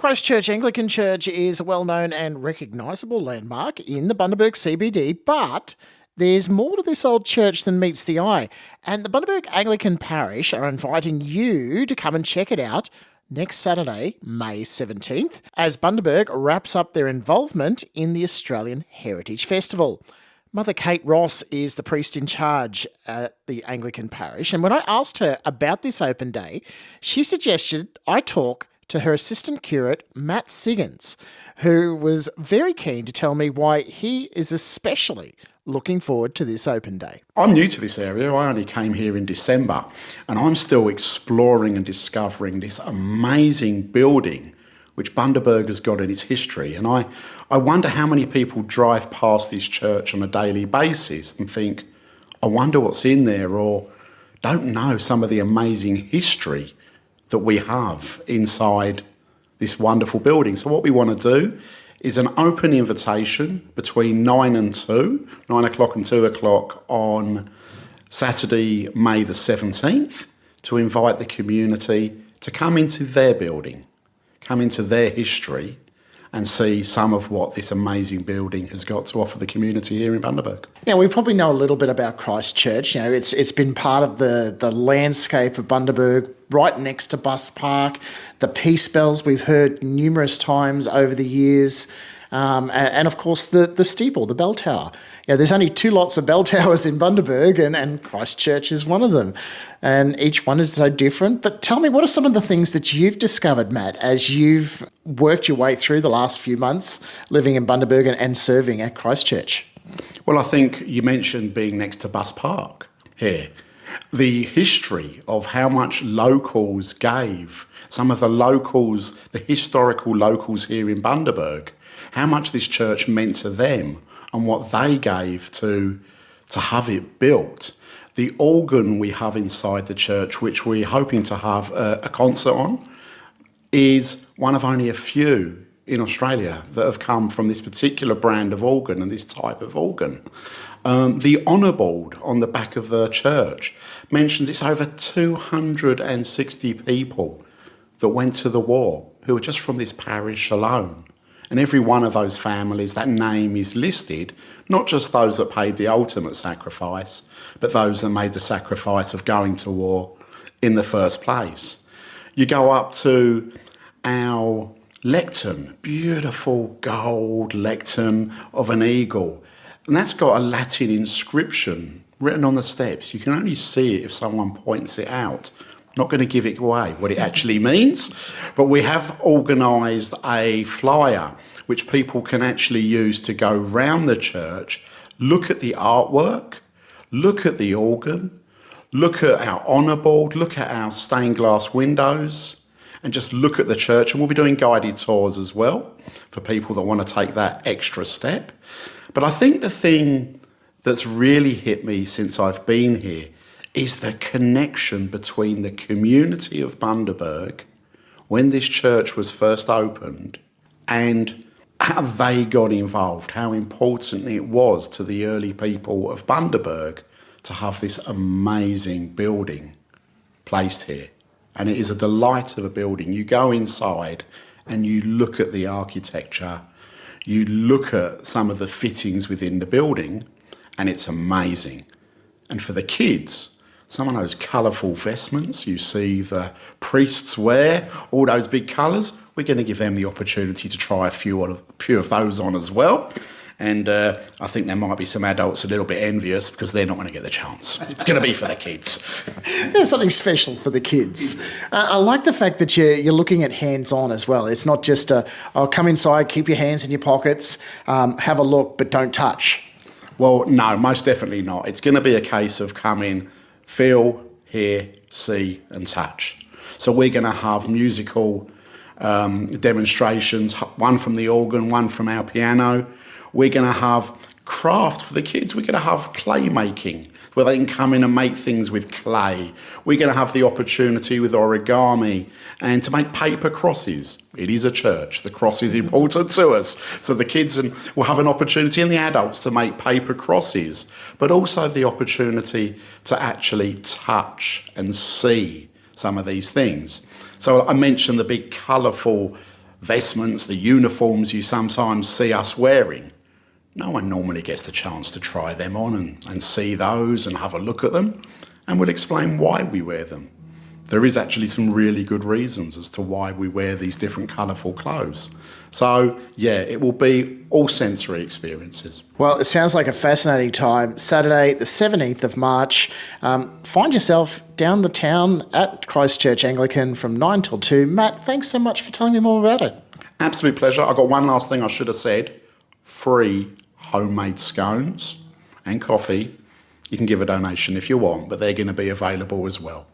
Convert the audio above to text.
Christchurch Anglican Church is a well-known and recognisable landmark in the Bundaberg CBD, but there's more to this old church than meets the eye. And the Bundaberg Anglican Parish are inviting you to come and check it out next Saturday, May 17th, as Bundaberg wraps up their involvement in the Australian Heritage Festival. Mother Kate Ross is the priest in charge at the Anglican Parish, and when I asked her about this open day, she suggested I talk to her assistant curate, Matt Siggins, who was very keen to tell me why he is especially looking forward to this open day. I'm new to this area. I only came here in December, and I'm still exploring and discovering this amazing building which Bundaberg has got in its history. And I wonder how many people drive past this church on a daily basis and think, I wonder what's in there, or don't know some of the amazing history that we have inside this wonderful building. So what we want to do is an open invitation between 9 o'clock and 2 o'clock on Saturday, May the 17th, to invite the community to come into their building, come into their history, and see some of what this amazing building has got to offer the community here in Bundaberg. Now, we probably know a little bit about Christchurch. You know, it's been part of the landscape of Bundaberg, right next to Bus Park. The peace bells we've heard numerous times over the years. And of course, the steeple, the bell tower. Yeah, there's only 2 lots of bell towers in Bundaberg, and Christchurch is one of them. And each one is so different. But tell me, what are some of the things that you've discovered, Matt, as you've worked your way through the last few months living in Bundaberg and serving at Christchurch? Well, I think you mentioned being next to Bus Park here. The history of how much locals gave, some of the locals, the historical locals here in Bundaberg, how much this church meant to them and what they gave to have it built. The organ we have inside the church, which we're hoping to have a concert on, is one of only a few in Australia that have come from this particular brand of organ and this type of organ. The honour board on the back of the church mentions it's over 260 people that went to the war who were just from this parish alone. And every one of those families, that name is listed, not just those that paid the ultimate sacrifice, but those that made the sacrifice of going to war in the first place. You go up to our lectern, beautiful gold lectern of an eagle, and that's got a Latin inscription written on the steps. You can only see it if someone points it out. Not going to give it away, what it actually means, but we have organised a flyer which people can actually use to go round the church, look at the artwork, look at the organ, look at our honour board, look at our stained glass windows, and just look at the church. And we'll be doing guided tours as well for people that want to take that extra step. But I think the thing that's really hit me since I've been here is the connection between the community of Bundaberg when this church was first opened and how they got involved, how important it was to the early people of Bundaberg to have this amazing building placed here. And it is a delight of a building. You go inside and you look at the architecture, you look at some of the fittings within the building, and it's amazing. And for the kids, some of those colourful vestments you see the priests wear, all those big colours, we're going to give them the opportunity to try a few of those on as well. And I think there might be some adults a little bit envious because they're not going to get the chance. It's going to be for the kids. There's something special for the kids. I like the fact that you're looking at hands-on as well. It's not just come inside, keep your hands in your pockets, have a look, but don't touch. Well, no, most definitely not. It's going to be a case of come in, feel, hear, see and touch. So we're going to have musical demonstrations, one from the organ, one from our piano. We're going to have craft for the kids. We're going to have clay making, where they can come in and make things with clay. We're going to have the opportunity with origami and to make paper crosses. It is a church. The cross is important to us. So the kids will have an opportunity, and the adults, to make paper crosses, but also the opportunity to actually touch and see some of these things. So I mentioned the big colourful vestments, the uniforms you sometimes see us wearing. No one normally gets the chance to try them on and see those and have a look at them, and we'll explain why we wear them. There is actually some really good reasons as to why we wear these different colourful clothes. So, yeah, it will be all sensory experiences. Well, it sounds like a fascinating time. Saturday, the 17th of March. Find yourself down the town at Christchurch Anglican from 9 till 2. Matt, thanks so much for telling me more about it. Absolute pleasure. I've got one last thing I should have said. Free homemade scones and coffee. You can give a donation if you want, but they're going to be available as well.